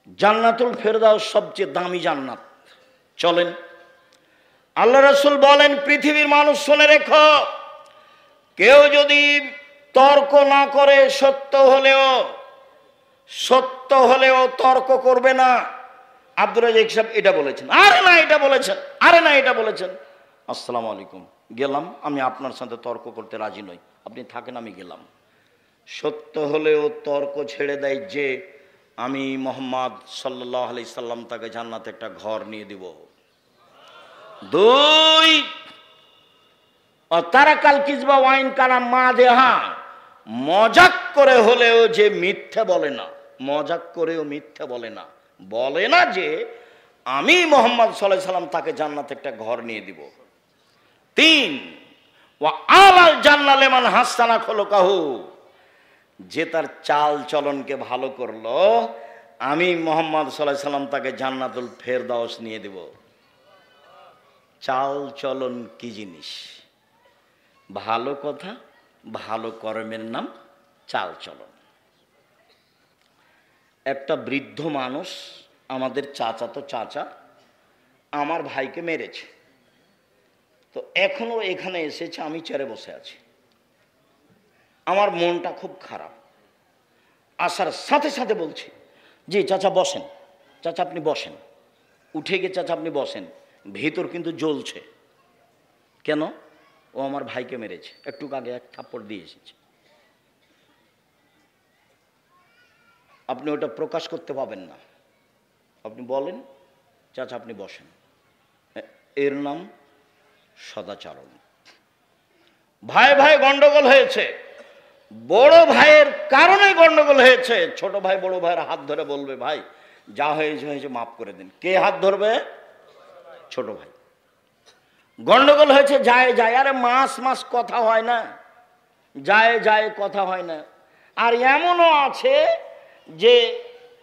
জান্নাতুল ফেরদাউস সবচেয়ে দামি জান্নাত। চলেন, আল্লাহ রাসূল বলেন, পৃথিবীর মানুষ শুনে রেখো, কেউ যদি তর্ক না করে, সত্য হলেও তর্ক করবে না। আব্দুর রাজ্জাক সাহেব এটা বলেছেন, আরে না এটা বলেছেন, আরে না এটা বলেছেন। আসসালামু আলাইকুম, গেলাম, আমি আপনার সাথে তর্ক করতে রাজি নই, আপনি থাকেন, আমি গেলাম। সত্য হলেও তর্ক ছেড়ে দেয় যে আমি মুহাম্মদ সাল্লাল্লাহু আলাইহি সাল্লাম তাকে জান্নাতে একটা ঘর নিয়ে দিব। দুই, তারাকাল কিজবা ওয়াইন কালাম মা দেহা, মজাক করে হলেও যে মিথ্যে বলে না, মজাক করেও মিথ্যে বলে না, বলে না যে আমি মুহাম্মদ সাল্লাল্লাহু আলাইহি সাল্লাম তাকে জান্নাতে একটা ঘর নিয়ে দিব। তিন, ওয়া আলাল জান্নাত লিমান হাসানা খুলুকাহু, যে তার চাল চলনকে ভালো করলো, আমি মুহাম্মদ সাল্লাল্লাহু আলাইহি সাল্লাম তাকে জান্নাতুল ফেরদাউস নিয়ে দেব। চাল চলন কি জিনিস? ভালো কথা, ভালো কর্মের নাম চাল চলন। একটা বৃদ্ধ মানুষ, আমাদের চাচাতো চাচা, আমার ভাইকে মেরেছে। তো এখনো এখানে এসেছে, আমি চেয়ারে বসে আছি, আমার মনটা খুব খারাপ। আসার সাথে সাথে বলছি, জি চাচা বসেন, চাচা আপনি বসেন। উঠে গিয়ে চাচা আপনি বসেন, ভিতর কিন্তু জ্বলছে। কেন? ও আমার ভাইকে মেরেছে, একটু আগে এক থাপ্পড় দিয়ে এসেছে। আপনি ওটা প্রকাশ করতে পাবেন না, আপনি বলেন চাচা আপনি বসেন। এর নাম সদাচরণ। ভাই ভাই গন্ডগোল হয়েছে, বড় ভাইয়ের কারণে গন্ডগোল হয়েছে। ছোট ভাই বড় ভাইয়ের হাত ধরে বলবে, ভাই যা হয়েছে মাফ করে দিন। কে হাত ধরবে? ছোট ভাই। গন্ডগোল হয়েছে, যায় যায়, আরে মাস কথা হয় না, যায় কথা হয় না। আর এমনও আছে যে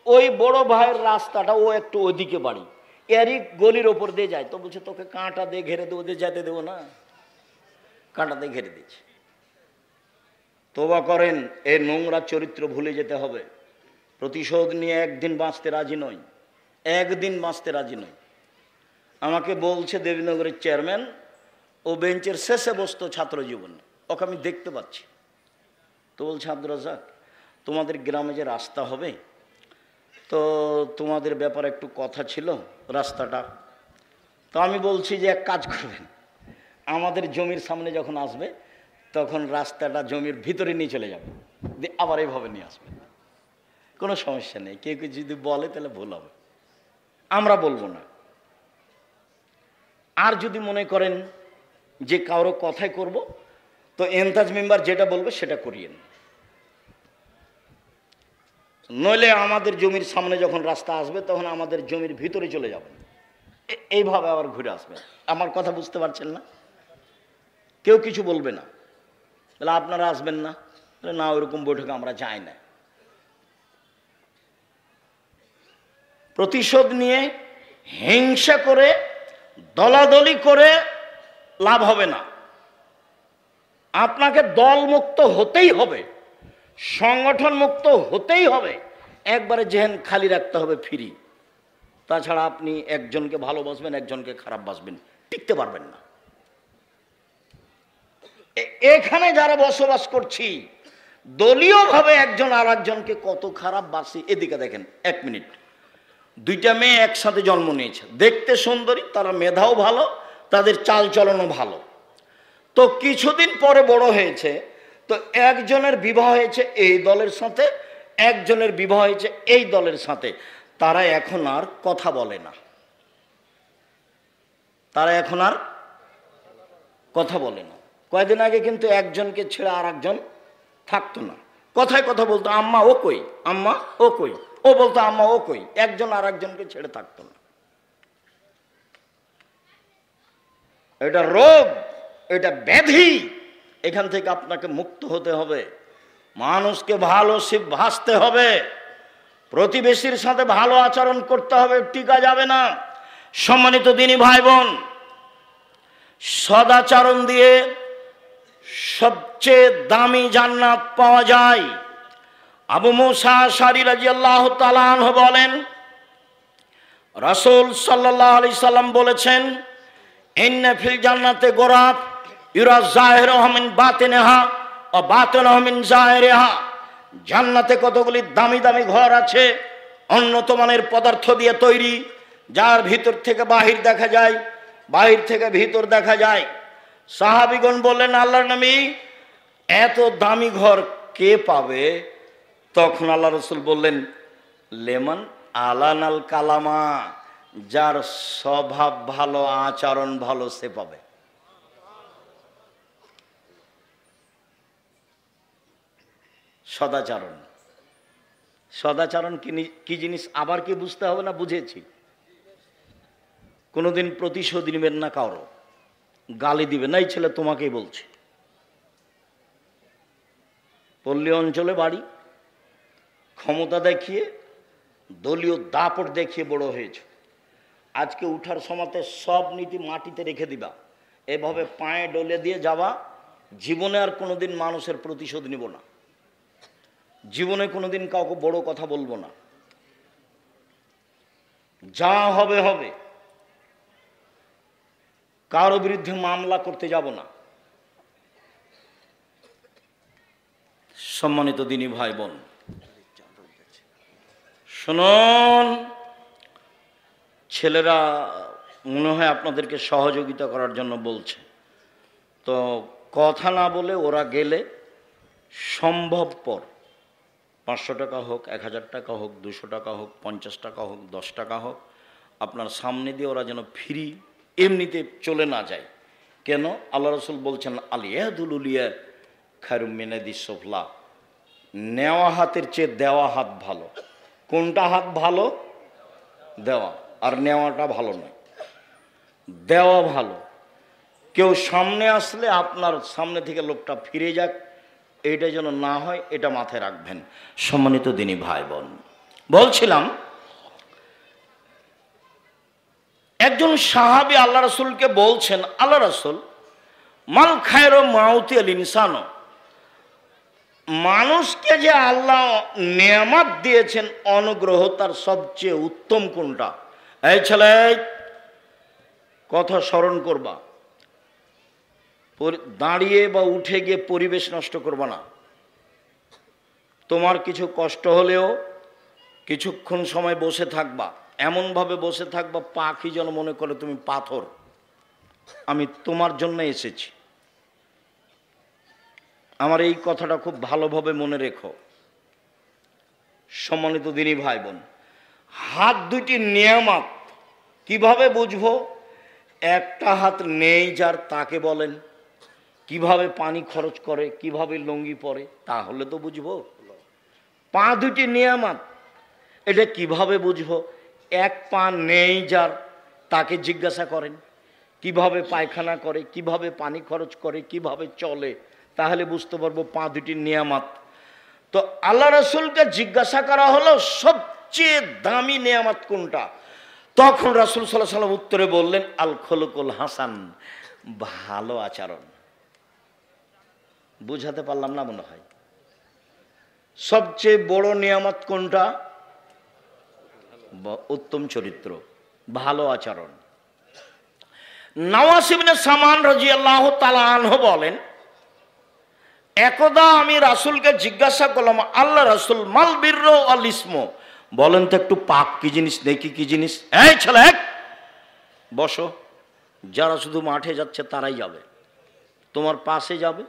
ওই বড় ভাইয়ের রাস্তাটা, ও একটু ওদিকে বাড়ি, এরই গলির ওপর দিয়ে যায়, তো বলছে তোকে কাঁটা দিয়ে ঘেরে দেবো, দিয়ে যেতে দেবো না, কাঁটা দিয়ে ঘেরে দিচ্ছে। তওবা করেন, এই নোংরা চরিত্র ভুলে যেতে হবে। প্রতিশোধ নিয়ে একদিন বাঁচতে রাজি নই, একদিন বাঁচতে রাজি নই। আমাকে বলছে দেবীনগরের চেয়ারম্যান, ও বেঞ্চের শেষে বসতো ছাত্র জীবনে, ওকে আমি দেখতে পাচ্ছি। তো বলছে, আব্দুর রাজ্জাক তোমাদের গ্রামে যে রাস্তা হবে, তো তোমাদের ব্যাপারে একটু কথা ছিল রাস্তাটা। তো আমি বলছি যে এক কাজ করবেন, আমাদের জমির সামনে যখন আসবে তখন রাস্তাটা জমির ভিতরে নিয়ে চলে যাবে, দিয়ে আবার এইভাবে নিয়ে আসবে, কোনো সমস্যা নেই। কেউ কেউ যদি বলে তাহলে ভুল হবে, আমরা বলবো না। আর যদি মনে করেন যে কারো কথাই করব, তো এন্তাজ মেম্বার যেটা বলবে সেটা করিয়েন, নইলে আমাদের জমির সামনে যখন রাস্তা আসবে তখন আমাদের জমির ভিতরে চলে যাবেন, এইভাবে আবার ঘুরে আসবেন। আমার কথা বুঝতে পারছেন না? কেউ কিছু বলবে না, তাহলে আপনারা আসবেন না? না, ওইরকম বৈঠকে আমরা যাই না। প্রতিশোধ নিয়ে হিংসা করে দলাদলি করে লাভ হবে না। আপনাকে দলমুক্ত হতেই হবে, সংগঠন মুক্ত হতেই হবে, একবারে জেহেন খালি রাখতে হবে, ফ্রি। তাছাড়া আপনি একজনকে ভালোবাসবেন, একজনকে খারাপ বাসবেন, টিকতে পারবেন না। এখানে যারা বসবাস করছি, দলীয়ভাবে একজন আর একজনকে কত খারাপ বাসি। এদিকে দেখেন, এক মিনিট, দুইটা মেয়ে একসাথে জন্ম নিয়েছে, দেখতে সুন্দরী, তারা মেধাও ভালো, তাদের চাল চলনও ভালো। তো কিছুদিন পরে বড় হয়েছে, তো একজনের বিবাহ হয়েছে এই দলের সাথে, একজনের বিবাহ হয়েছে এই দলের সাথে। তারা এখন আর কথা বলে না, তারা এখন আর কথা বলে না। কয়েকদিন আগে কিন্তু একজনকে ছেড়ে আর একজন থাকতো না, কথায় কথা বলতো, আম্মা ও কই, আম্মা ও কই, ও বলতো আম্মা ও কই, একজন আর একজনকে ছেড়ে থাকতো না। এটা রোগ, এটা ব্যাধি, এখান থেকে আপনাকে মুক্ত হতে হবে। মানুষকে ভালো ভাসতে হবে, প্রতিবেশীর সাথে ভালো আচরণ করতে হবে, টিকা যাবে না। সম্মানিত দিনী ভাই বোন, সদাচরণ দিয়ে সবচেয়ে দামি জান্নাত পাওয়া যায়। আবু মুসা আশআরী রাদিয়াল্লাহু তাআলা আনহু বলেন, রাসূল সাল্লাল্লাহু আলাইহি সাল্লাম বলেছেন, ইন্না ফিল জান্নাতে গোরাফ ইউরা যাহিরুহা মিন বাতিনিহা ওয়া বাতিনুহা মিন যাহিরিহা। জান্নাতে কতগুলি দামি দামি ঘর আছে, উন্নত মানের পদার্থ দিয়ে তৈরি, যার ভিতর থেকে বাহির দেখা যায়, বাহির থেকে ভিতর দেখা যায়। সাহাবীগণ বললেন, আল্লাহর নবী, এত দামি ঘর কে পাবে? তখন আল্লাহ রাসূল বললেন, লেমান আলানাল কালামা, যার স্বভাব ভালো, আচরণ ভালো, সে পাবে। সদাচরণ, সদাচরণ কি জিনিস আবার কি বুঝতে হবে না? বুঝেছি। কোনোদিন প্রতিশোধ নেবেন না, কারো গালি দিবেন না। এই ছেলে তোমাকেই বলছে, পল্লী অঞ্চলে বাড়ি, ক্ষমতা দেখিয়ে, দলীয় দাপট দেখিয়ে বড় হয়েছে। আজকে উঠার সময়তে সব নীতি মাটিতে রেখে দিবা, এভাবে পায়ে ডলে দিয়ে যাবা। জীবনে আর কোনোদিন মানুষের প্রতিশোধ নিব না, জীবনে কোনোদিন কাউকে বড় কথা বলবো না। যা হবে হবে, কারো বিরুদ্ধে মামলা করতে যাব না। সম্মানিত দিনী ভাই বোন, শুনুন, ছেলেরা মনে হয় আপনাদেরকে সহযোগিতা করার জন্য বলছে, তো কথা না বলে ওরা গেলে সম্ভবপর 500 টাকা হোক, 1000 টাকা হোক, 200 টাকা হোক, 50 টাকা হোক, 10 টাকা হোক, আপনার সামনে দিয়ে ওরা যেন ফ্রি এমনিতে চলে না যায়। কেন? আল্লাহ রাসূল বলছেন, আলিয়াদুলুলিয়া খায়রুম মিনাদিস সুফলা, নেওয়া হাতের চেয়ে দেওয়া হাত ভালো। কোনটা হাত ভালো? দেওয়া। আর নেওয়াটা ভালো নয়, দেওয়া ভালো। কেউ সামনে আসলে আপনার সামনে থেকে লোকটা ফিরে যাক, এইটা যেন না হয়, এটা মাথায় রাখবেন। সম্মানিত দিনী ভাই বোন, বলছিলাম, একজন সাহাবী আল্লাহ রাসূলকে বলছেন, আল্লাহ রাসূল, মাল খায়রু মাউতি আল ইনসানো, মানুষকে যে আল্লাহ নেয়ামত দিয়েছেন, অনুগ্রহ, তার সবচেয়ে উত্তম কোনটা? এই ছেলে, কথা স্মরণ করবা, দাঁড়িয়ে বা উঠে গিয়ে পরিবেশ নষ্ট করবা না। তোমার কিছু কষ্ট হলেও কিছুক্ষণ সময় বসে থাকবা, এমনভাবে বসে থাকবা পাখি যেন মনে করে তুমি পাথর, আমি তোমার জন্য এসেছি। আমার এই কথাটা খুব ভালোভাবে মনে রেখো। সম্মানিত দিনী ভাই বোন, হাত দুটি নিয়ামত কিভাবে বুঝবো? একটা হাত নেই যার, তাকে বলেন কিভাবে পানি খরচ করে, কিভাবে লুঙ্গি পরে, তাহলে তো বুঝবো। পা দুটি নিয়ামত, এটা কিভাবে বুঝবো? এক পা নেই যার, তাকে জিজ্ঞাসা করেন কিভাবে পায়খানা করে, কিভাবে পানি খরচ করে, কিভাবে চলে, তাহলে বুঝতে পারবো পা দুটি নিয়ামত। তো আল্লাহ রাসূলকে জিজ্ঞাসা করা হলো সবচেয়ে দামি নিয়ামত কোনটা? তখন রাসূল সাল্লাল্লাহু আলাইহি ওয়াসাল্লাম উত্তরে বললেন, আল খুলুকুল হাসান, ভালো আচরণ। বুঝাতে পারলাম না মনে হয়? সবচেয়ে বড় নিয়ামত কোনটা? উত্তম চরিত্র, ভালো আচরণ। নওয়াস ইবনে সামান রাদিয়াল্লাহু তাআলা আনহু বলেন, একদা আমি রাসূলকে জিজ্ঞাসা করলাম, আল্লাহ রাসূল, মাল বিররু ওয়াল ইসমু, বলেন তো একটু পাপ কি জিনিস, নেকি কি জিনিস? এই ছেলে, বসো। যারা শুধু মাঠে যাচ্ছে তারাই যাবে, তোমার পাশে যাবে,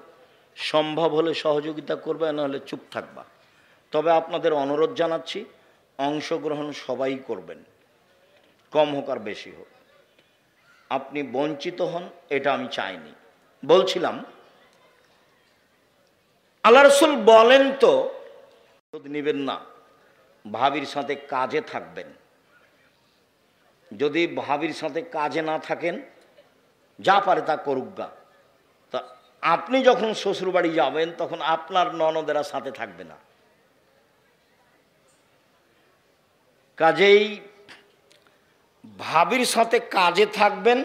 সম্ভব হলে সহযোগিতা করবে, নাহলে চুপ থাকবা। তবে আপনাদের অনুরোধ জানাচ্ছি, অংশগ্রহণ সবাই করবেন, কম হোক আর বেশি হোক। আপনি বঞ্চিত হন, এটা আমি চাইনি। বলছিলাম, আল্লাহ রাসূল বলেন তো নিবেন না, ভাবির সাথে কাজে থাকবেন। যদি ভাবির সাথে কাজে না থাকেন, যা পারে তা করুক গা। তা আপনি যখন শ্বশুরবাড়ি যাবেন, তখন আপনার ননদেরা সাথে থাকবে না। কাজেই ভাবির সাথে কাজে থাকবেন।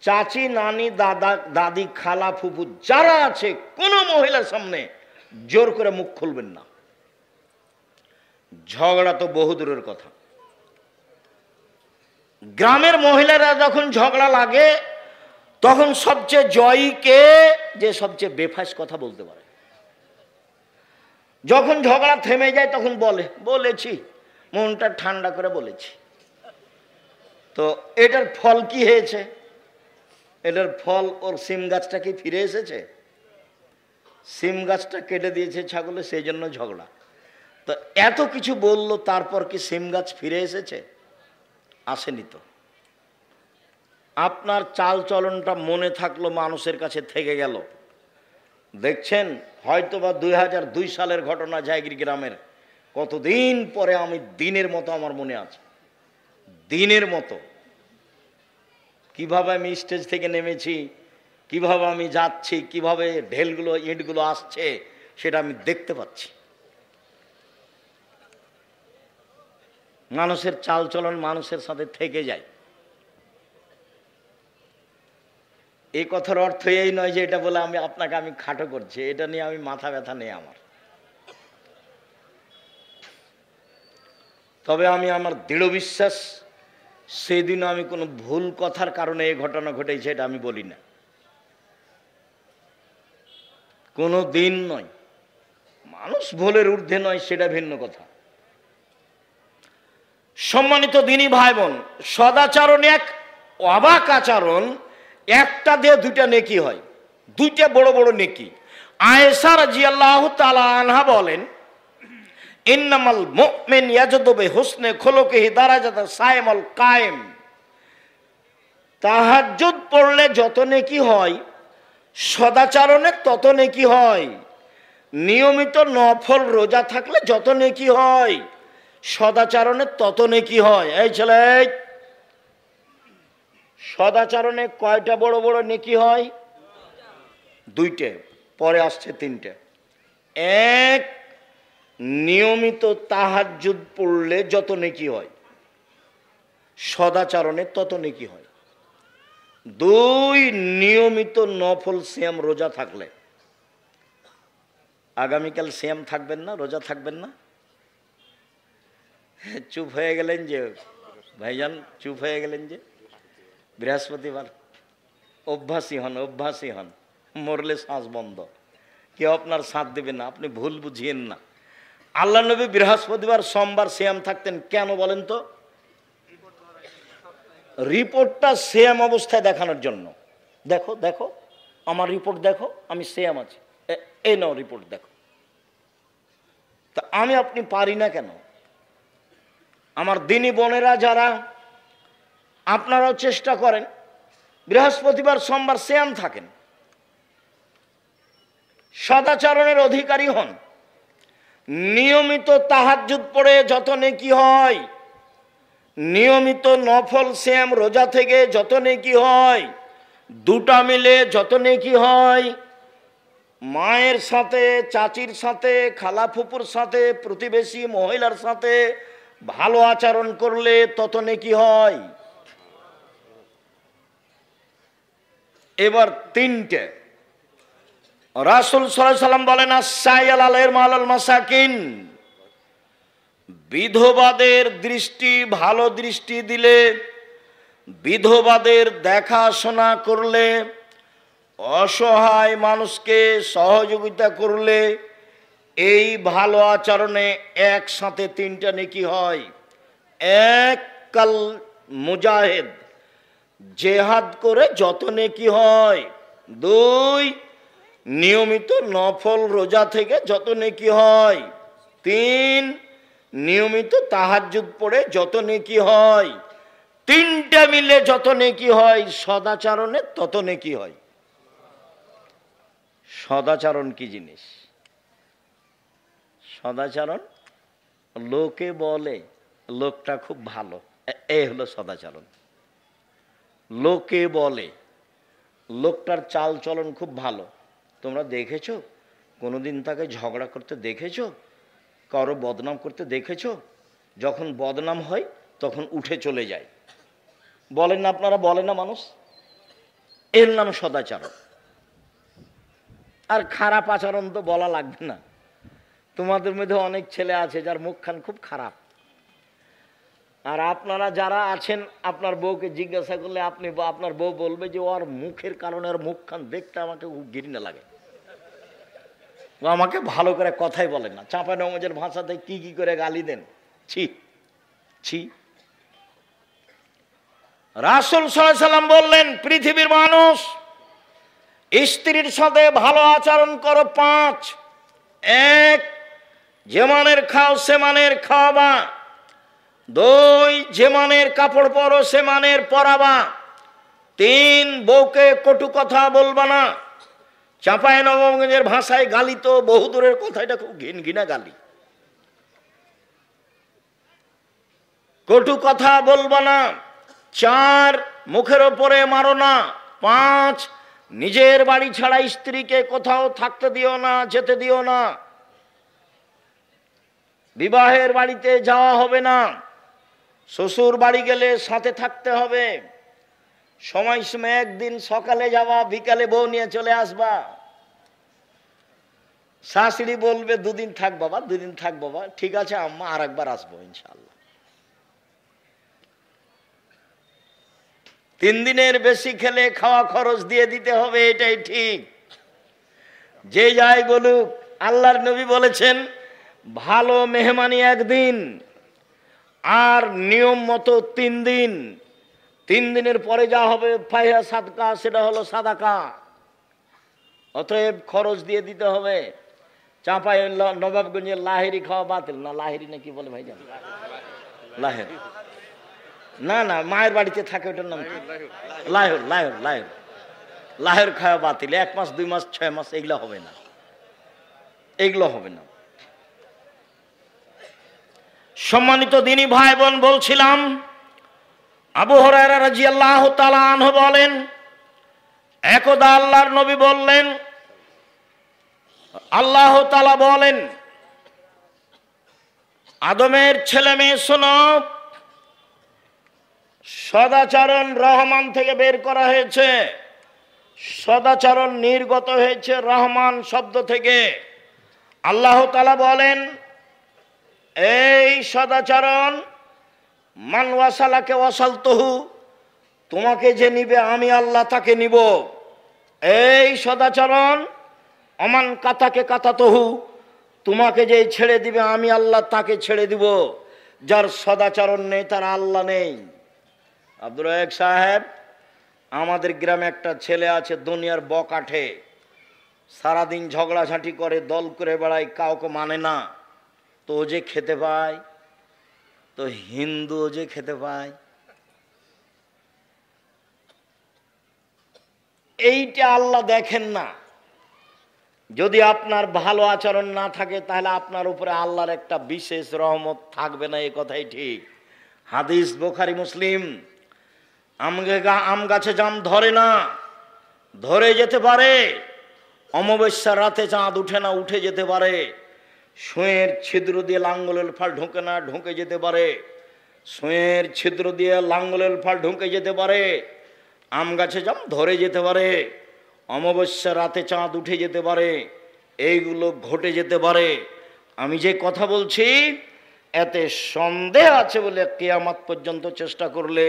চাচি, নানি, দাদা, দাদি, খালা, ফুফু যারা আছে, কোনো মহিলার সামনে জোর করে মুখ খুলবেন না। ঝগড়া তো বহুদূরের কথা। গ্রামের মহিলারা যখন ঝগড়া লাগে তখন সবচেয়ে জয়ী কে, যে সবচেয়ে বেফাস কথা বলতে পারে। যখন ঝগড়া থেমে যায় তখন বলেছি, মনটা ঠান্ডা করে বলেছি। তো এটার ফল কি হয়েছে? এটার ফল ওর সিম গাছটা কি ফিরে এসেছে? সিম গাছটা কেটে দিয়েছে ছাগলে, সেই জন্য ঝগড়া। তো এত কিছু বললো, তারপর কি সিম গাছ ফিরে এসেছে? আসেনি তো। আপনার চাল চলনটা মনে থাকলো, মানুষের কাছে থেকে গেল। দেখছেন হয়তোবা 2002 সালের ঘটনা, জায়গির গ্রামের, কতদিন পরে আমি দিনের মতো আমার মনে আছে, দিনের মতো কিভাবে আমি স্টেজ থেকে নেমেছি, কিভাবে আমি যাচ্ছি, কিভাবে ঢেলগুলো ইঁটগুলো আসছে, সেটা আমি দেখতে পাচ্ছি। মানুষের চাল চলন মানুষের সাথে থেকে যায়। এই কথার অর্থ এই নয় যে এটা বলে আপনাকে আমি খাটো করছি, এটা নিয়ে আমি মাথা ব্যথা নেই আমার। তবে আমি আমার দৃঢ় বিশ্বাস, সেদিন আমি কোনো ভুল কথার কারণে এই ঘটনা ঘটেছে এটা আমি বলি না, কোনো দিন নয়। মানুষ ভুলের ঊর্ধ্বে নয়, সেটা ভিন্ন কথা। সম্মানিত দিনী ভাই বোন, সদাচরণ এক অবাক আচরণ, একটা দিয়ে দুইটা নেকি হয়, দুইটা বড় বড় নেকি। আয়েশা রাদিয়াল্লাহু তাআলা আনহা বলেন, ইন্নামাল মুমিন ইয়াজদু বিহুসনি খুলুকিহি দারাজাতা সাইমুল কায়েম। তাহাজ্জুদ পড়লে যত নেকি হয়, সদাচরণের তত নেকি হয়। নিয়মিত নফল রোজা থাকলে যত নেকি হয়, সদাচরণের তত নেকি হয়। এই ছেলে, সদাচরণে কয়টা বড় বড় নেকি হয়? দুইটে, পরে আসছে তিনটে। এক, নিয়মিত তাহাজ্জুদ পড়লে যত নেকি হয়, সদাচরণে তত নেকি হয়। দুই, নিয়মিত নফল সিয়াম রোজা থাকলে। আগামীকাল সিয়াম থাকবেন না, রোজা থাকবেন না? চুপ হয়ে গেলেন যে ভাইজান, চুপ হয়ে গেলেন যে। বৃহস্পতিবার অভ্যাসী হন, অভ্যাসী হন, মরলে শ্বাস বন্ধ, কেউ আপনার সাথ দেবে না, আপনি ভুল বুঝিয়েন না। আল্লাহ নবী বৃহস্পতিবার সোমবার সিয়াম থাকতেন, কেন বলেন তো? রিপোর্টটা সিয়াম অবস্থায় দেখানোর জন্য। দেখো দেখো আমার রিপোর্ট দেখো, আমি সিয়াম আছি, এই নাও রিপোর্ট দেখো। তা আমি আপনি পারি না কেন? আমার দিনী বোনেরা যারা, আপনারাও চেষ্টা করেন, বৃহস্পতিবার সোমবার সিয়াম থাকেন, সদাচরণের অধিকারী হন। নিয়মিত তাহাজ্জুদ পড়ে যত নেকি হয়, নিয়মিত নফল সিয়াম রোজা থেকে যত নেকি হয়, দুটা মিলে যত নেকি হয়। মায়ের সাথে, চাচির সাথে, খালা ফুপুর সাথে, প্রতিবেশী মহিলার সাথে ভালো আচরণ করলে তত নেকি হয়। এবার তিনটে, রাসূল সাল্লাল্লাহু আলাইহি সাল্লাম বলেন, আস-সাইল আলাইহির মালাল মাসাকিন, বিধবাদের দৃষ্টি, ভালো দৃষ্টি দিলে, বিধবাদের দেখাশোনা করলে, অসহায় মানুষকে সহযোগিতা করলে, এই ভালো আচরণে একসাথে তিনটা নেকি হয়। এক, কাল মুজাহিদ, জেহাদ করে যত নেকি হয়। দুই, নিয়মিত নফল রোজা থেকে যত নেকি হয়। তিন, নিয়মিত তাহাজ্জুদ পড়ে যত নেকি হয়। তিনটা মিলে যত নেকি হয়, সদাচরণে তত নেকি হয়। সদাচরণ কি জিনিস? সদাচরণ, লোকে বলে লোকটা খুব ভালো, এই হলো সদাচরণ। লোকে বলে লোকটার চাল চলন খুব ভালো। তোমরা দেখেছো কোনোদিন তাকে ঝগড়া করতে দেখেছো? কারো বদনাম করতে দেখেছো? যখন বদনাম হয় তখন উঠে চলে যায়, বলেন না আপনারা? বলেন না মানুষ? এর নাম সদাচরণ। আর খারাপ আচরণ তো বলা লাগবে না, তোমাদের মধ্যে অনেক ছেলে আছে যার মুখখান খুব খারাপ। আর আপনারা যারা আছেন আপনার বউকে জিজ্ঞাসা করলে আপনার বউ বলবে যে ওর মুখের কারণে ওর মুখখান দেখতে আমাকে ঘৃণা লাগে, ও আমাকে ভালো করে কথাই বলেন না, চাঁপাইনবাবগঞ্জের ভাষাতে কি কি করে গালি দেন, ছি ছি। রাসূল সাল্লাল্লাহু আলাইহি ওয়াসাল্লাম বললেন, পৃথিবীর মানুষ স্ত্রীর সাথে ভালো আচরণ করো 5। 1, যে মানের খাও সে মানের খাওয়াবা। 2, যে মানের কাপড় পরো সে মানের পরাবা। 3, বউকে কটু কথা বলবা না। চাঁপাইনবাবগঞ্জের ভাষায় গালি তো বহু দূরের কথা, এটা খুব ঘিনঘিনা গালি। কটু কথা বলবা না। 4, মুখের ওপরে মারো না। 5, নিজের বাড়ি ছাড়া স্ত্রীকে কোথাও থাকতে দিও না, যেতে দিও না। বিবাহের বাড়িতে যাওয়া হবে না। শ্বশুর বাড়ি গেলে সাথে থাকতে হবে। সময় একদিন সকালে যাওয়া, বিকালে বউ নিয়ে চলে আসবা। শাশুড়ি বলবে 2 দিন থাক বাবা, 2 দিন থাক বাবা, ঠিক আছে আম্মা, আর একবার আসবো ইনশাআল্লাহ। 3 দিনের বেশি খেলে খাওয়া খরচ দিয়ে দিতে হবে, এটাই ঠিক। যে যাই বলুক, আল্লাহর নবী বলেছেন ভালো মেহমানি 1 দিন, আর নিয়ম মতো 3 দিন। 3 দিনের পরে যা হবে ফাইহা সাদকা, সেটা হলো সাদাকা। অতএব খরচ দিয়ে দিতে হবে। চাঁপাই নবাবগঞ্জের লাহেরি খাওয়া বাতিল না, লাহেরি না কি বলে ভাই জান, লাহের না না, মায়ের বাড়িতে থাকে ওটার নাম কি, লাহের লাহের লাহের লাহের খাওয়া বাতিল। 1 মাস 2 মাস 6 মাস এগুলো হবে না, এগুলো হবে না। সম্মানিত দিনী ভাই বোন, বলছিলাম আবু হুরায়রা রাদিয়াল্লাহু তাআলা আনহু বলেন, একদা আল্লাহর নবী বললেন, আল্লাহ তাআলা বলেন, আদমের ছেলে মেয়ে শোনো, সদাচরণ রহমান থেকে বের করা হয়েছে। সদাচরণ নির্গত হয়েছে রহমান শব্দ থেকে। আল্লাহ তাআলা বলেন, এই সদাচরণ মান ওয়াসালাকে ওয়াসালতুহু, তোমাকে যে নিবে আমি আল্লাহ তাকে নিব। এই সদাচরণ অমান কাতাকে কাতাতহু, তোমাকে যে ছেড়ে দিবে আমি আল্লাহ তাকে ছেড়ে দিব। যার সদাচরণ নেই তার আল্লাহ নেই। আব্দুর রাজ্জাক সাহেব, আমাদের গ্রামে একটা ছেলে আছে, দুনিয়ার বকাঠে, সারাদিন ঝগড়াঝাঁটি করে, দল করে বেড়ায়, কাউকে মানে না। তো ও যে খেতে পায়, তো হিন্দু ও যে খেতে পায়। এইটা আল্লাহ দেখেন না। যদি আপনার ভালো আচরণ না থাকে তাহলে আপনার উপরে আল্লাহর একটা বিশেষ রহমত থাকবে না, এ কথাই ঠিক। হাদিস বুখারী মুসলিম। আম গাছে জাম ধরে না, ধরে যেতে পারে। অমাবস্যার রাতে চাঁদ উঠে না, উঠে যেতে পারে। সুঁয়ের ছিদ্র দিয়ে লাঙ্গলের ফাল ঢোকে না, ঢোকে যেতে পারে। সুঁয়ের ছিদ্র দিয়ে লাঙ্গলের ফাল ঢোকে যেতে পারে। আম গাছে জাম ধরে যেতে পারে। অমাবস্যার রাতে চাঁদ উঠে যেতে পারে। এইগুলো ঘটে যেতে পারে। আমি যে কথা বলছি এতে সন্দেহ আছে বলে কিয়ামত পর্যন্ত চেষ্টা করলে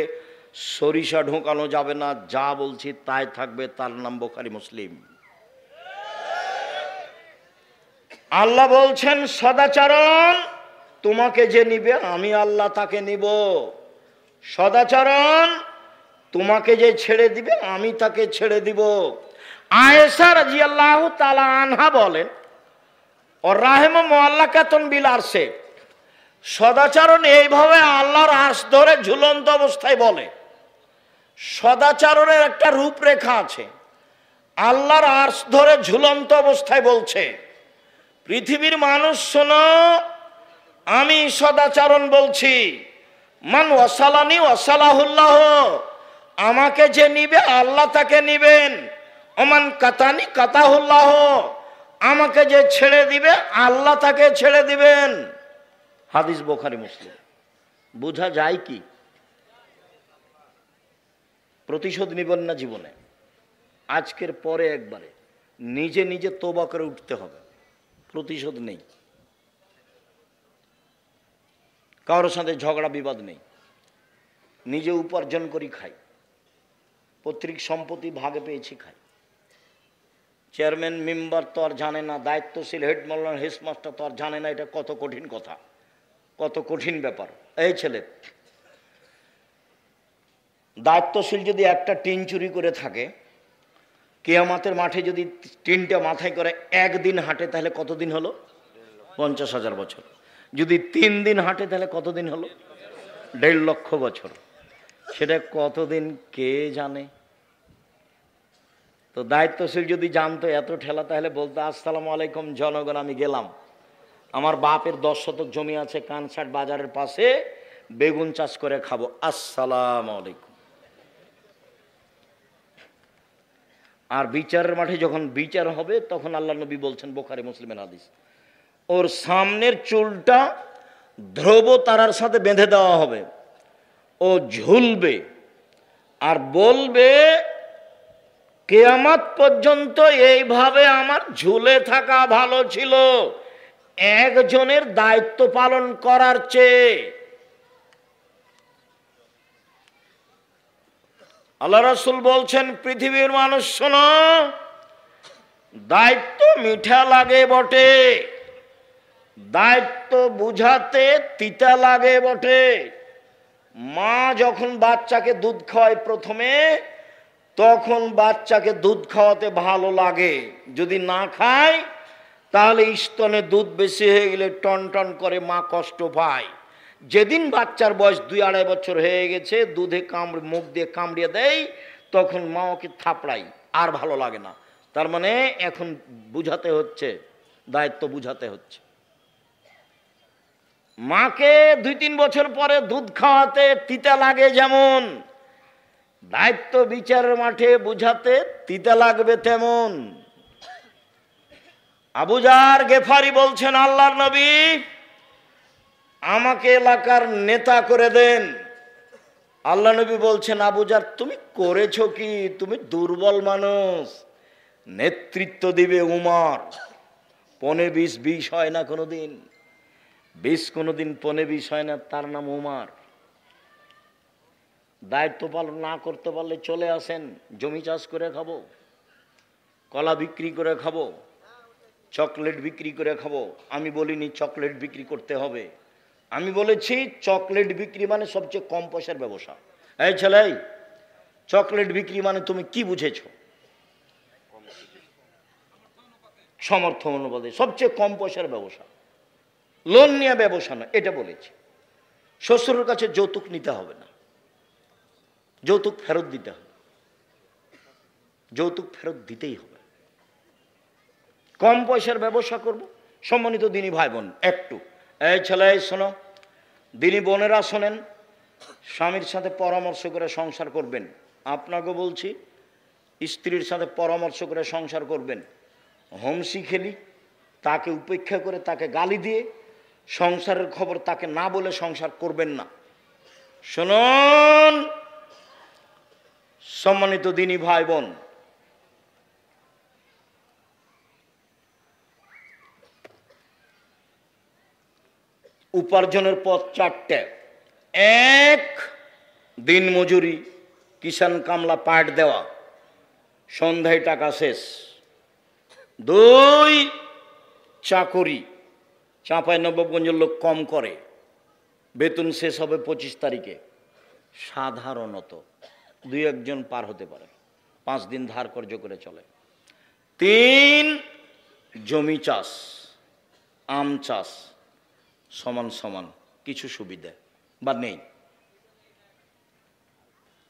সরিষা ঢোকানো যাবে না। যা বলছি তাই থাকবে, তার নাম বুখারী মুসলিম। আল্লাহ বলছেন, সদাচরণ তোমাকে যে নিবে আমি আল্লাহ তাকে নিব। সদাচরণ তোমাকে যে ছেড়ে দিবে আমি তাকে ছেড়ে দিব। আয়েশা রাদিয়াল্লাহু তাআলা আনহা বলেন, ও রাহিমা মুআল্লাকাতুন বিল আরশে, সদাচরণ এইভাবে আল্লাহর আরশ ধরে ঝুলন্ত অবস্থায় বলে। সদাচরণের একটা রূপরেখা আছে। আল্লাহর আরশ ধরে ঝুলন্ত অবস্থায় বলছে, পৃথিবীর মানুষ শোনো, আমি সদাচরণ বলছি। মান ওয়াসালানি ওয়াসালাহুল্লাহ, আমাকে যে নিবে আল্লাহ তাকে নিবেন। ওমান কাতানি কাতাহুল্লাহ, আমাকে যে ছেড়ে দিবে আল্লাহ তাকে ছেড়ে দিবেন। হাদিস বুখারী মুসলিম। বোঝা যায় কি? প্রতিশোধ নিবেন না জীবনে, আজকের পরে একবারে নিজে নিজে তওবা করে উঠতে হবে। প্রতিশোধ নেই, কারোর সাথে ঝগড়া বিবাদ নেই। নিজে উপার্জন করি খাই, পৈতৃক সম্পত্তি ভাগে পেয়েছি খাই। চেয়ারম্যান মেম্বার তো আর জানে না, দায়িত্বশীল হেড মাস্টার হেডমাস্টার তো আর জানে না এটা কত কঠিন কথা, কত কঠিন ব্যাপার। এই ছেলে, দায়িত্বশীল যদি একটা টিন চুরি করে থাকে, কিয়ামতের মাঠে যদি টিনটা মাথায় করে একদিন হাঁটে তাহলে কতদিন হলো? 50,000 বছর। যদি 3 দিন হাঁটে তাহলে কতদিন হলো? 1.5 লক্ষ বছর। সেটা কতদিন কে জানে? তো দায়িত্বশীল যদি জানতো এত ঠেলা, তাহলে বলতো আসসালামু আলাইকুম জনগণ, আমি গেলাম, আমার বাপের 10 শতক জমি আছে কানসাট বাজারের পাশে, বেগুন চাষ করে খাবো, আসসালামু আলাইকুম। আর বিচারের মাঠে যখন বিচার হবে তখন আল্লাহ নবী বলছেন, বুখারী মুসলিমের হাদিস, ওর সামনের চুলটা ধ্রুব তারার সাথে বেঁধে দেওয়া হবে, ও ঝুলবে আর বলবে, কিয়ামত পর্যন্ত এইভাবে আমার ঝুলে থাকা ভালো ছিল একজনের দায়িত্ব পালন করার চেয়ে। আল্লাহ রাসূল বলছেন, পৃথিবীর মানুষ শোনো, দায়িত্ব মিঠা লাগে বটে, দায়িত্ব বুঝাতে তিতা লাগে বটে। মা যখন বাচ্চাকে দুধ খাওয়ায় প্রথমে, তখন বাচ্চাকে দুধ খাওয়াতে ভালো লাগে, যদি না খায় তাহলে স্তনে দুধ বেশি হয়ে গেলে টন টন করে মা কষ্ট পায়। যেদিন বাচ্চার বয়স 2-2.5 বছর হয়ে গেছে, দুধে মুখ দিয়ে কামড়িয়ে দেয়, তখন মা ওকে থাপড়াই, আর ভালো লাগে না। তার মানে এখন বুঝাতে হচ্ছে, দায়িত্ব বুঝাতে হচ্ছে। মাকে 2-3 বছর পরে দুধ খাওয়াতে তিতা লাগে, যেমন দায়িত্ব বিচারের মাঠে বুঝাতে তিতা লাগবে তেমন। আবু যার গেফারি বলছেন, আল্লাহর নবী আমাকে এলাকার নেতা করে দেন। আল্লাহ নবী বলছেন, আবু যার তুমি করেছো কি? তুমি দুর্বল মানুষ, নেতৃত্ব দিবে উমর। 15-20 হয় না কোনোদিন, 20 কোনোদিন 15-20 হয় না, তার নাম উমর। দায়িত্ব পালন না করতে পারলে চলে আসেন, জমি চাষ করে খাবো, কলা বিক্রি করে খাবো, চকলেট বিক্রি করে খাবো। আমি বলিনি চকলেট বিক্রি করতে হবে, আমি বলেছি চকলেট বিক্রি মানে সবচেয়ে কম পয়সার ব্যবসা। এই ছেলে, চকলেট বিক্রি মানে তুমি কি বুঝেছো? সমর্থন অনুপাতে সবচেয়ে কম পয়সার ব্যবসা, লোন নিয়ে ব্যবসা না, এটা বলেছি। শ্বশুরের কাছে যৌতুক নিতে হবে না, যৌতুক ফেরত দিতে হবে, যৌতুক ফেরত দিতেই হবে। কম পয়সার ব্যবসা করব। সম্মানিত দিনী ভাই বোন, একটু এই ছেলে শোনো, দিনী বোনেরা শোনেন, স্বামীর সাথে পরামর্শ করে সংসার করবেন। আপনাকে বলছি, স্ত্রীর সাথে পরামর্শ করে সংসার করবেন। হোমসি খেলি, তাকে উপেক্ষা করে, তাকে গালি দিয়ে সংসারের খবর তাকে না বলে সংসার করবেন না। শুনুন সম্মানিত দিনী ভাই বোন, উপার্জনের পথ 4টে। 1, দিন মজুরি, কিষান কামলা পাট দেওয়া, সন্ধ্যায় টাকা শেষ। 2, চাকরি, চাঁপাইনবাবগঞ্জের লোক কম করে, বেতন শেষ হবে 25 তারিখে, সাধারণত 2-1 জন পার হতে পারে, 5 দিন ধার কর্য করে চলে। 3, জমি চাষ, আম চাষ, সমান সমান কিছু সুবিধা বা নেই।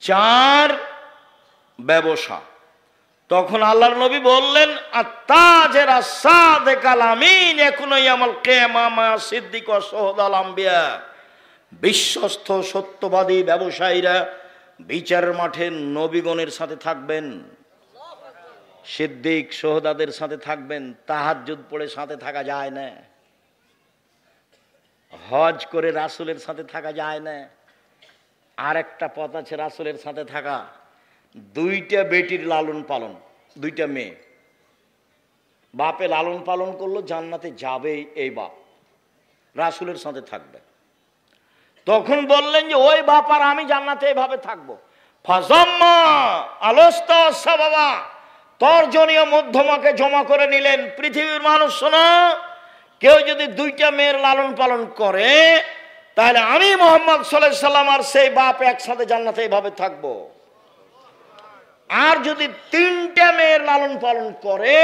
4, ব্যবসা। তখন আল্লাহর নবী বললেন, আত্তাজের আসাদেকাল আমিন ইয়াকুনু ইয়াউমাল কিয়ামা সিদ্দিক ওয়া শুহাদাল আম্বিয়া। বিশ্বস্ত সত্যবাদী ব্যবসায়ীরা বিচারের মাঠে নবীগণের সাথে থাকবেন, সিদ্দিক শুহাদাদের সাথে থাকবেন। তাহাজ্জুদ পড়ে সাথে থাকা যায় না, হজ করে রাসূলের সাথে থাকা যায় না। আর একটা পথ আছে রাসূলের সাথে থাকা, 2টা বেটির লালন পালন, 2টা মেয়ে, বাপে লালন পালন করলো, জান্নাতে যাবেই এই বাপ, রাসূলের সাথে থাকবে। তখন বললেন যে ওই বাপ আর আমি জান্নাতে এভাবে থাকবো। ফাজাম্মা আলোস্তা বাবা, তর্জনীয় মধ্যমাকে জমা করে নিলেন। পৃথিবীর মানুষ শোনো, কেউ যদি দুইটা মেয়ের লালন পালন করে, তাহলে আমি মুহাম্মদ সাল্লাল্লাহু আলাইহি সাল্লাম আর সেই বাপ একসাথে জান্নাতে এভাবে থাকবো। আর যদি তিনটা মেয়ের লালন পালন করে,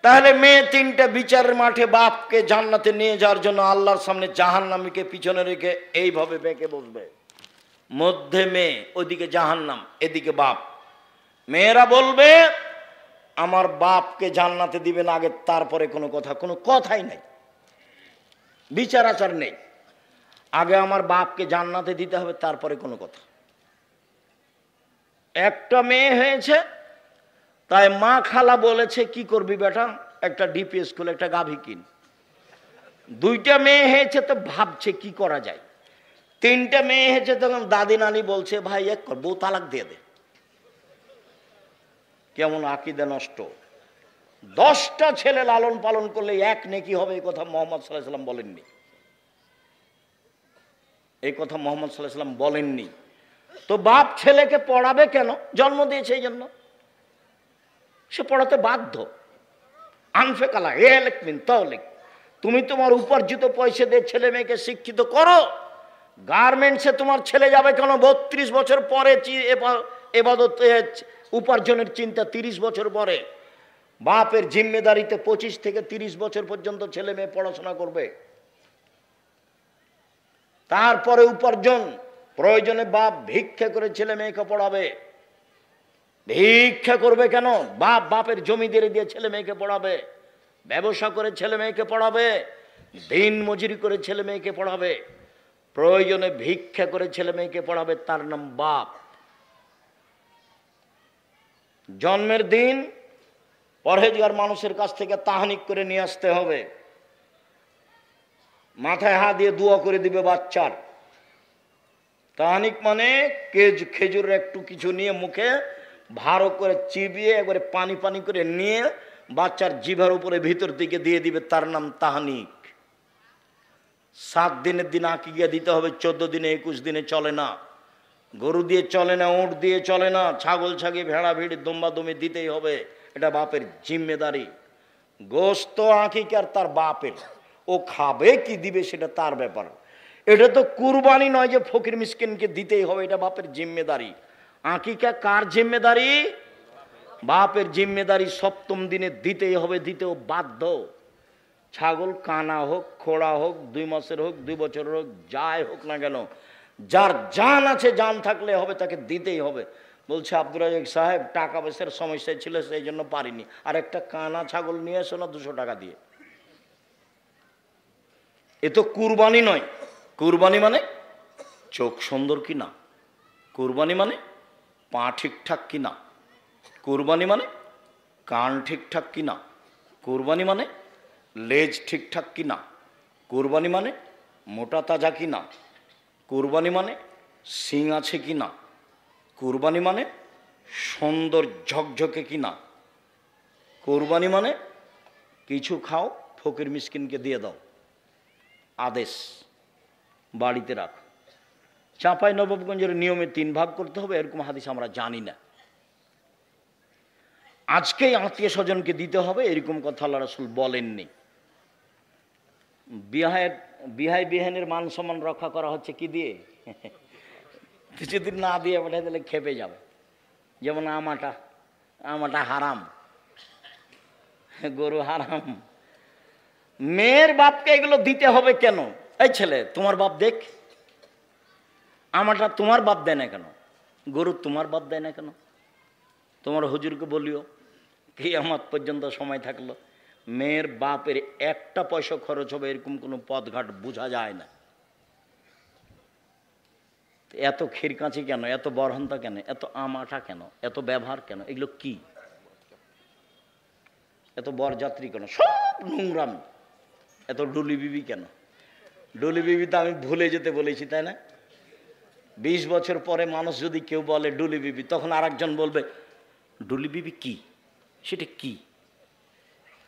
তাহলে মেয়ে তিনটা বিচারের মাঠে বাপকে জান্নাতে নিয়ে যাওয়ার জন্য আল্লাহর সামনে জাহান্নামীকে পিছনে রেখে এইভাবে বেঁকে বসবে। মধ্যে মেয়ে, ওইদিকে জাহান্নাম, এদিকে বাপ। মেয়েরা বলবে আমার বাপকে জান্নাতে দিবেন আগে, তারপরে কোনো কথা, কোনো কথাই নাই, বিচার আচার নেই। আগে আমার বাপকে জান্নাতে দিতে হবে, তারপরে কোনো কথা। একটা মেয়ে হয়েছে, তাই মা খালা বলেছে কি করবি বেটা, একটা ডিপি স্কুল, একটা গাভী কিন। দুইটা মেয়ে হয়েছে তো ভাবছে কি করা যায়। তিনটা মেয়ে হয়েছে, তখন দাদি নানি বলছে ভাই এক কর, বউ তালাক দিয়ে দে। কেমন আকীদা নষ্ট। 10টা ছেলে লালন পালন করলে এক নেকি হবে, এই কথা মুহাম্মদ সাল্লাল্লাহু আলাইহি সাল্লাম বলেননি। এই কথা মুহাম্মদ সাল্লাল্লাহু আলাইহি সাল্লাম বলেননি। তো বাপ ছেলেকে পড়াবে কেন? জন্ম দিয়েছে এই জন্য, সে পড়াতে বাধ্য। আনফেকালা এলেক মিন তাওলিক, তুমি তোমার উপার্জিত পয়সা দিয়ে ছেলে মেয়েকে শিক্ষিত করো। গার্মেন্টসে তোমার ছেলে যাবে কেন? 32 বছর পরে এবাদত উপার্জনের চিন্তা 30 বছর পরে। বাপের জিম্মেদারিতে 25 থেকে 30 বছর পর্যন্ত ছেলে মেয়ে পড়াশোনা করবে, তারপরে উপার্জন। প্রয়োজনে বাপ ভিক্ষা করে ছেলে মেয়েকে পড়াবে। ভিক্ষা করবে কেন? বাপ বাপের জমি দিয়ে ছেলে মেয়েকে পড়াবে, ব্যবসা করে ছেলে মেয়েকে পড়াবে, দিন মজুরি করে ছেলে মেয়েকে পড়াবে, প্রয়োজনে ভিক্ষা করে ছেলে মেয়েকে পড়াবে, তার নাম বাপ। জন্মের দিন পরহেজগার মানুষের কাছ থেকে তাহানিক করে নিয়ে আসতে হবে, মাথায় হাত দিয়ে দোয়া করে দিবে বাচ্চার। তাহানিক মানে খেজুরের একটু কিছু নিয়ে মুখে ভালো করে চিবিয়ে একবারে পানি পানি করে নিয়ে বাচ্চার জিভার উপরে ভিতর দিকে দিয়ে দিবে, তার নাম তাহানিক। 7 দিনের দিন আকিকা দিতে হবে, 14 দিনে 21 দিনে চলে না। গরু দিয়ে চলে না, উট দিয়ে চলে না, ছাগল ছাগি ভেড়া ভিড় দম্বা দমি দিতেই হবে, এটা বাপের জিম্মেদারি। গোস্ত আকিকার তার বাপের, ও খাবে কি দিবে সেটা তার ব্যাপার। এটা তো কুরবানি নয় যে ফকির মিসকিনকে দিতেই হবে, এটা বাপের জিম্মেদারি। আকিকা কার জিম্মেদারি? বাপের জিম্মেদারি। 7ম দিনে দিতেই হবে, দিতেও বাধ্য। ছাগল কানা হোক, খোড়া হোক, 2 মাসের হোক, 2 বছরের হোক, যাই হোক না কেন, যার জান আছে, জান থাকলে হবে, তাকে দিতেই হবে। বলছে আব্দুর রাজ্জাক সাহেব টাকা পয়সার সমস্যা ছিল, সেই জন্য পারিনি, আর একটা কানা ছাগল নিয়ে এসো না 200 টাকা দিয়ে। এ তো কুরবানি নয়। কুরবানি মানে চোখ সুন্দর কিনা, কুরবানি মানে পা ঠিকঠাক কিনা, কুরবানি মানে কান ঠিকঠাক কিনা, কুরবানি মানে লেজ ঠিকঠাক কিনা, কুরবানি মানে মোটা তাজা কিনা, কুরবানি মানে শিং আছে কিনা, কুরবানি মানে সুন্দর ঝকঝকে কিনা, কুরবানি মানে কিছু খাও ফকির মিসকিনকে দিয়ে দাও, আদেশ, বাড়িতে রাখ। চাঁপাই নবাবগঞ্জের নিয়মে 3 ভাগ করতে হবে, এরকম হাদিস আমরা জানি না। আজকেই আত্মীয় স্বজনকে দিতে হবে, এরকম কথা আল্লাহ রাসূল বলেননি। বিহাই বিহানের মান সম্মান রক্ষা করা হচ্ছে কি দিয়ে? কিছুদিন না দিয়ে পাঠিয়ে দিলে খেপে যাবে। যেমন আমাটা হারাম, গরু হারাম। মেয়ের বাপকে এগুলো দিতে হবে কেন? এই ছেলে তোমার বাপ দেখ, আমাটা তোমার বাপ দেয় না কেন? গরু তোমার বাপ দেয় না কেন? তোমার হুজুরকে বলিও, কিয়ামত পর্যন্ত সময় থাকলো মেয়ের বাপের 1টা পয়সা খরচ হবে এরকম কোনো পথঘাট বোঝা যায় না। এত খিরকাঁচি কেন, এত বরহন্তা কেন, এত আমাটা কেন, এত ব্যবহার কেন, এগুলো কি? এত বরযাত্রী কেন, সব নোংরামি। এত ডুলি বিবি কেন? ডুলি বিবি তো আমি ভুলে যেতে বলেছি, তাই না? 20 বছর পরে মানুষ যদি কেউ বলে ডুলি বিবি, তখন আরেকজন বলবে ডুলি বিবি কি, সেটা কি?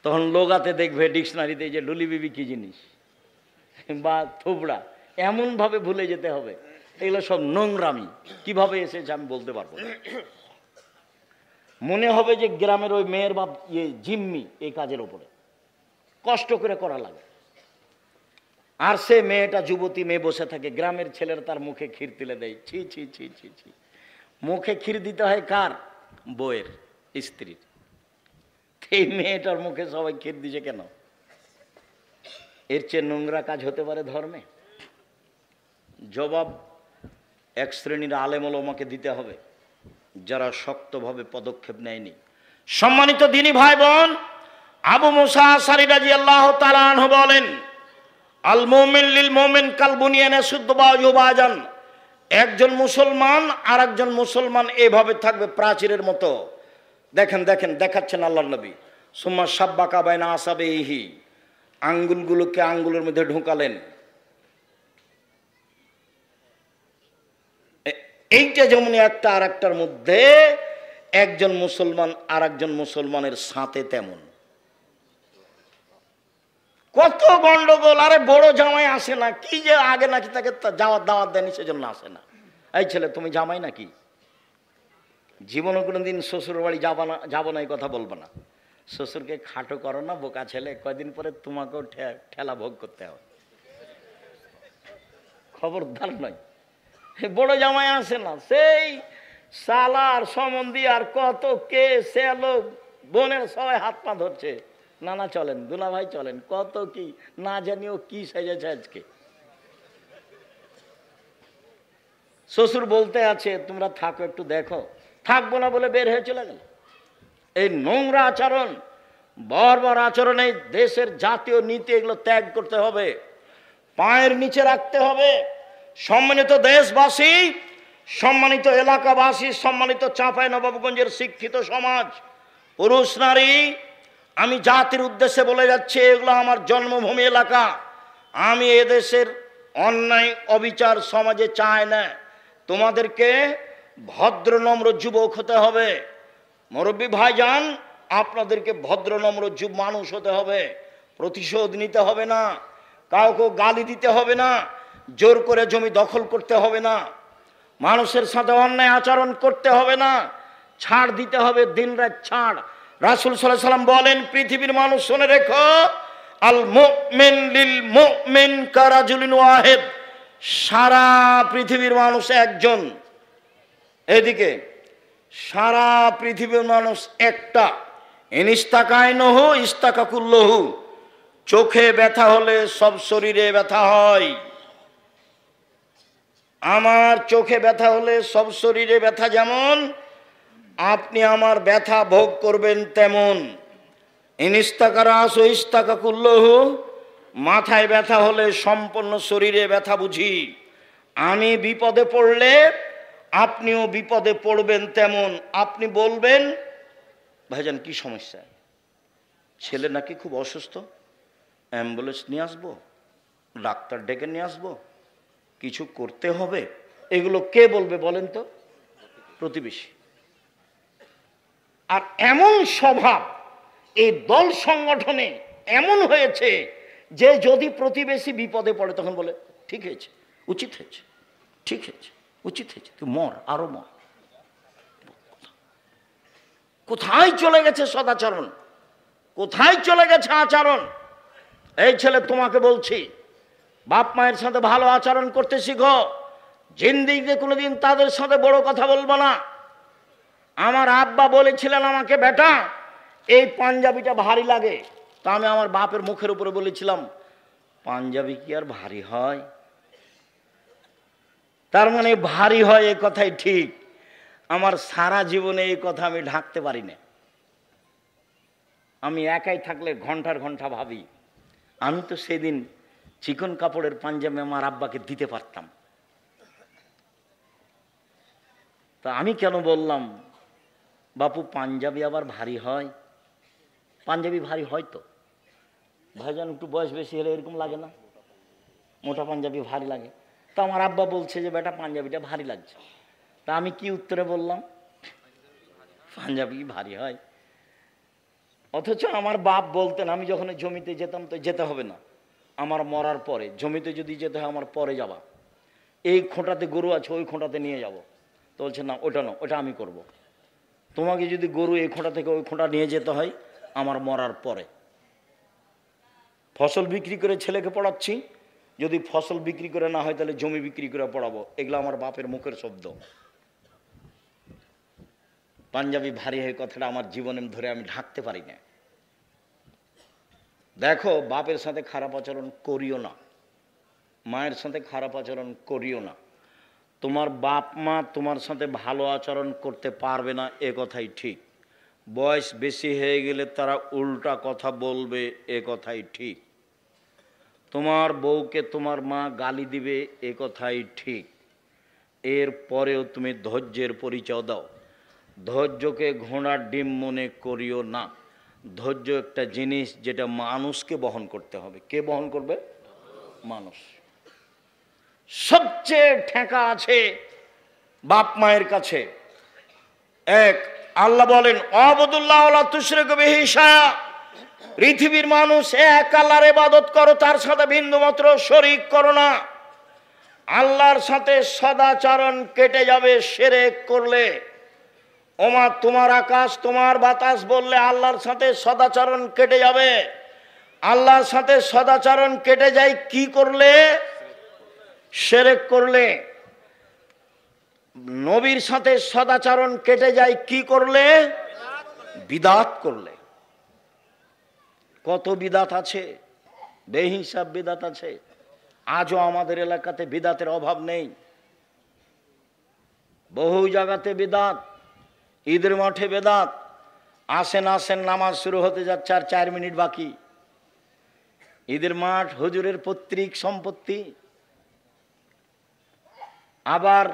তখন লোগাতে দেখবে ডিকশনারিতে যে ডুলি বিবি কি জিনিস, বা থুবড়া এমনভাবে ভুলে যেতে হবে। এগুলো সব নোংরামি। কিভাবে এসেছে আমি বলতে পারবো না। মনে হবে যে গ্রামের ওই মেয়ের বাপ জিম্মি এই কাজের ওপরে, কষ্ট করে করা লাগে। আর সে মেয়েটা যুবতী মেয়ে বসে থাকে, গ্রামের ছেলেরা তার মুখে ক্ষীর তুলে দেয়। ছি ছি ছি ছি ছি। মুখে ক্ষীর দিতে হয় কার? বউয়ের, স্ত্রীর। এই মেয়েটার মুখে সবাই ক্ষীর দিছে কেন? এর চেয়ে নোংরা কাজ হতে পারে ধর্মে? জবাব এক শ্রেণীর আলেম ওলামাকে দিতে হবে, যারা শক্তভাবে পদক্ষেপ নেয়নি। সম্মানিত দিনী ভাই বোন, আবু মুসা আশআরী রাদিয়াল্লাহু তাআলা আনহু বলেন, আল মুমিন লিল মুমিন কাল বুনিয়ান ইয়াসুদ্দু বাযুহু বাযান। একজন মুসলমান আর একজন মুসলমান এভাবে থাকবে প্রাচীরের মতো। দেখেন দেখেন, দেখাচ্ছেন আল্লাহর নবী। সুম্মা সাব্বাকা বাইনা আসাবিহি, আঙ্গুলগুলোকে আঙ্গুলের মধ্যে ঢোকালেন। এইটা যেমন একটা আর একটার মধ্যে, একজন মুসলমান আর একজন মুসলমানের সাথে তেমন। কত গন্ডগোল। আরে বড় জামাই আসে না, কি যে আগে নাকি তাকে দাওয়াত দেয়নি সেজন্য আসে না। এই ছেলে তুমি জামাই নাকি? জীবনে কোনোদিন শ্বশুর বাড়ি যাবো না এই কথা বলবো না। শ্বশুরকে খাটো করো না, বোকা ছেলে, কয়দিন পরে তোমাকেও ঠেলা ভোগ করতে হবে, খবরদার নয়। বড় জামাই আসে না, সেই সালার সম্বন্ধী আর কত কে সেলো বোনের সবাই হাত পা ধরছে, নানা চলেন, দুলা ভাই চলেন, কত কি না জানিও কি সেজেছে আজকে। শ্বশুর বলতে আছে তোমরা থাকো একটু দেখো, থাকবো না বলে বের হয়ে চলে গেল। এই নোংরা আচরণ, বর্বর আচরণ, এই দেশের জাতীয় নীতি, এগুলো ত্যাগ করতে হবে, পায়ের নিচে রাখতে হবে। সম্মানিত দেশবাসী, সম্মানিত এলাকাবাসী, সম্মানিত চাঁপাইনবাবগঞ্জের শিক্ষিত সমাজ, পুরুষ নারী, আমি জাতির উদ্দেশ্যে বলে যাচ্ছি, এগুলো আমার জন্মভূমি এলাকা। আমি এদেশের অন্যায় অবিচার সমাজে চাই না। তোমাদেরকে ভদ্র নম্র যুবক হতে হবে। মুরব্বী ভাইজান, আপনাদেরকে ভদ্র নম্র মানুষ হতে হবে। প্রতিশোধ নিতে হবে না, কাউকে গালি দিতে হবে না, জোর করে জমি দখল করতে হবে না, মানুষের সাথে অন্যায় আচরণ করতে হবে না, ছাড় দিতে হবে, দিন রাত ছাড়। রাসূল সাল্লাল্লাহু আলাইহি ওয়াসাল্লাম বলেন, পৃথিবীর মানুষ শুনে রেখো, আল মুমিন লিল মুমিন কারাজুলিন ওয়াহিদ। সারা পৃথিবীর মানুষ একজন, এদিকে সারা পৃথিবীর মানুষ একটা। ইনিস্তাকাইনহু ইস্তাকাকুল্লহু। চোখে ব্যথা হলে সব শরীরে ব্যথা হয়। আমার চোখে ব্যথা হলে সব শরীরে ব্যথা যেমন, আপনি আমার ব্যথা ভোগ করবেন তেমন। ইনিস্তাকারাস ইস্তাকাকুল্লহু। মাথায় ব্যথা হলে সম্পূর্ণ শরীরে ব্যথা বুঝি। আমি বিপদে পড়লে আপনিও বিপদে পড়বেন তেমন। আপনি বলবেন, ভাইজান কি সমস্যা, ছেলে নাকি খুব অসুস্থ, অ্যাম্বুলেন্স নিয়ে আসবো, ডাক্তার ডেকে নিয়ে আসবো, কিছু করতে হবে। এগুলো কে বলবে বলেন তো? প্রতিবেশী। আর এমন স্বভাব এই দল সংগঠনে এমন হয়েছে যে যদি প্রতিবেশী বিপদে পড়ে তখন বলে, ঠিক হয়েছে, উচিত হয়েছে, ঠিক হয়েছে, উচিত হয়েছে, তুই মর, আরো মর। কোথায় চলে গেছে সদাচরণ? কোথায় চলে গেছে আচরণ? এই ছেলে, তোমাকে বলছি, বাপ মায়ের সাথে ভালো আচরণ করতে শিখো। জিন্দেগিতে কোনোদিন তাদের সাথে বড় কথা বলবো না। আমার আব্বা বলেছিলেন আমাকে, বেটা এই পাঞ্জাবিটা ভারী লাগে। তা আমি আমার বাপের মুখের উপরে বলেছিলাম, পাঞ্জাবি কি আর ভারী হয়? তার মানে ভারী হয়, এ কথাই ঠিক। আমার সারা জীবনে এই কথা আমি ঢাকতে পারি না। আমি একাই থাকলে ঘন্টার ঘন্টা ভাবি, আমি তো সেদিন চিকন কাপড়ের পাঞ্জাবি আমার আব্বাকে দিতে পারতাম, তা আমি কেন বললাম বাপু পাঞ্জাবি আবার ভারী হয়? পাঞ্জাবি ভারী হয় তো ভাইজান, একটু বয়স বেশি হলে এরকম লাগে না? মোটা পাঞ্জাবি ভারী লাগে। তা আমার আব্বা বলছে যে বেটা পাঞ্জাবিটা ভারী লাগছে। তা আমি কি উত্তরে বললাম? পাঞ্জাবি ভারী হয়। অথচ আমার বাপ বলতেন, আমি যখন জমিতে যেতাম তো যেতে হবে না, আমার মরার পরে, জমিতে যদি যেতে হয় আমার পরে যাবা, এই খোঁটাতে গরু আছে ওই খোঁটাতে নিয়ে যাব। তো বলছে না ওটা না, ওটা আমি করব। তোমাকে যদি গরু এই খোঁটা থেকে ওই খোঁটা নিয়ে যেতে হয় আমার মরার পরে। ফসল বিক্রি করে ছেলেকে পড়াচ্ছি, যদি ফসল বিক্রি করে না হয় তাহলে জমি বিক্রি করে পড়াবো। এগুলো আমার বাপের মুখের শব্দ। পাঞ্জাবি ভারী হয়ে কথাটা আমার জীবনে ধরে আমি ঢাকতে পারি না। দেখো, বাপের সাথে খারাপ আচরণ করিও না, মায়ের সাথে খারাপ আচরণ করিও না। তোমার বাপ মা তোমার সাথে ভালো আচরণ করতে পারবে না, এ কথাই ঠিক। বয়স বেশি হয়ে গেলে তারা উল্টা কথা বলবে, এ কথাই ঠিক। তোমার বউকে তোমার মা গালি দিবে, এ কথাই ঠিক। এর পরেও তুমি ধৈর্যের পরিচয় দাও। ধৈর্যকে ঘোড়ার ডিম মনে করিও না। ধৈর্য একটা জিনিস যেটা মানুষকে বহন করতে হবে। কে বহন করবে? মানুষ। সবচেয়ে ঠেকা আছে বাপ মায়ের কাছে। এক, আল্লাহ বলেন অবুদুল্লাহ ওয়ালা তুশরিকু বিহি শাইআ, পৃথিবীর মানুষ এক আল্লাহর ইবাদত করো, তার সাথে বিন্দুমাত্র শরীক করো না। আল্লাহর সাথে সদাচরণ কেটে যাবে শিরক করলে। ওমা, তোমার আকাশ তোমার বাতাস বললে আল্লাহর সাথে সদাচরণ কেটে যাবে। আল্লাহর সাথে সদাচরণ কেটে যায় কি করলে? শিরক করলে। নবীর সাথে সদাচরণ কেটে যায় কি করলে? বিদআত করলে। কত বিদআত আছে, বেহিসাব বিদআত আছে। আজও আমাদের এলাকাতে বিদআতের অভাব নেই। বহু জায়গাতে বিদআত। ঈদের মাঠে বিদআত। আসেন আসেন, নামাজ শুরু হতে যাচ্ছে আর 4 মিনিট বাকি। ঈদের মাঠ হুজুরের পৈতৃক সম্পত্তি। আবার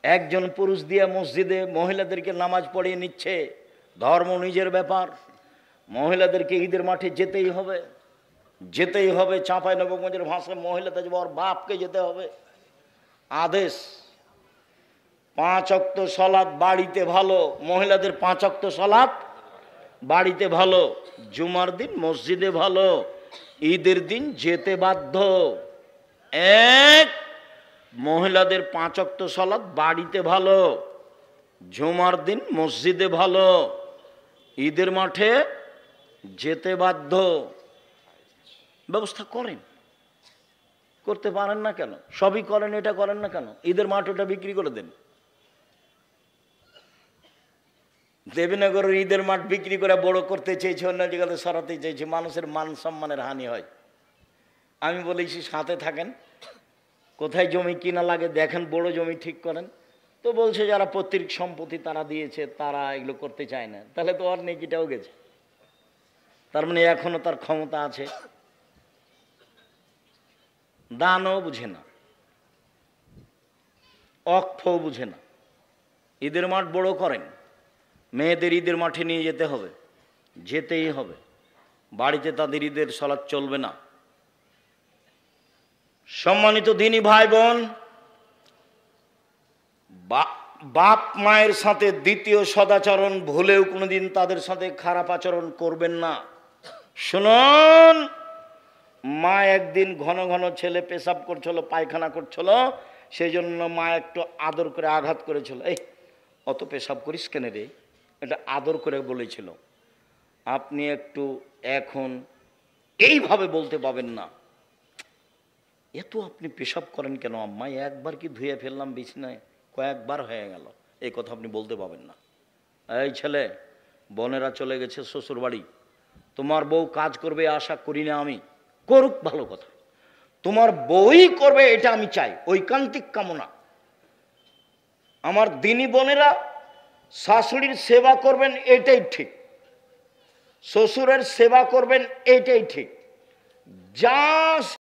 একজন পুরুষ দিয়ে মসজিদে মহিলাদেরকে নামাজ পড়িয়ে নিচ্ছে। ধর্ম নিজের ব্যাপার, মহিলাদেরকে ঈদের মাঠে যেতেই হবে, যেতেই হবে। চাঁপাইনবাবগঞ্জের ভাষায় মহিলাদের ওর বাপকে যেতে হবে। আদেশ। 5 ওয়াক্ত সালাত বাড়িতে ভালো, মহিলাদের 5 ওয়াক্ত সালাত বাড়িতে ভালো, জুমার দিন মসজিদে ভালো, ঈদের দিন যেতে বাধ্য। এক, মহিলাদের 5 ওয়াক্ত সালাত বাড়িতে ভালো, জুমার দিন মসজিদে ভালো, ঈদের মাঠে যেতে বাধ্য। ব্যবস্থা করেন, করতে পারেন না কেন? সবই করেন, এটা করেন না কেন? ঈদের মাঠ ওটা বিক্রি করে দেন। দেবীনগরের ঈদের মাঠ বিক্রি করে বড় করতে চেয়েছে, অন্য জায়গাতে সরাতে চেয়েছে, মানুষের মান সম্মানের হানি হয়। আমি বলেছি সাথে থাকেন, কোথায় জমি কিনা লাগে দেখেন, বড় জমি ঠিক করেন। তো বলছে যারা পৈতৃক সম্পত্তি তারা দিয়েছে, তারা এগুলো করতে চায় না। তাহলে তো আর নেকিটাও গেছে। তার মানে এখনো তার ক্ষমতা আছে। দানও বুঝে না, অক্ষও বুঝে না। ঈদের মাঠ বড় করেন, মেয়েদের ঈদের মাঠে নিয়ে যেতে হবে, যেতেই হবে। বাড়িতে তাদের ঈদের সালাত চলবে না। সম্মানিত দিনী ভাই বোন, বাপ মায়ের সাথে দ্বিতীয় সদাচরণ ভুলেও কোনোদিন তাদের সাথে খারাপ আচরণ করবেন না। শুনুন, মা একদিন ঘন ঘন ছেলে পেশাব করছিল, পায়খানা করছিল, সেই জন্য মা একটু আদর করে আঘাত করেছিল। এই অত পেশাব করিস কেন রে, এটা আদর করে বলেছিল। আপনি একটু এখন এইভাবে বলতে পাবেন না, এত আপনি পেশাব করেন কেন আম্মা, একবার কি ধুয়ে ফেললাম বিছনায়, কয়েকবার হয়ে গেল, এই কথা আপনি বলতে পাবেন না। এই ছেলে, বোনেরা চলে গেছে শ্বশুর বাড়ি, তোমার বউ কাজ করবে আশা করি না আমি। করুক, ভালো কথা, তোমার বউই করবে এটা আমি চাই, ঐকান্তিক কামনা। আমার দিনী বোনেরা শাশুড়ির সেবা করবেন এটাই ঠিক, শ্বশুরের সেবা করবেন এটাই ঠিক। যা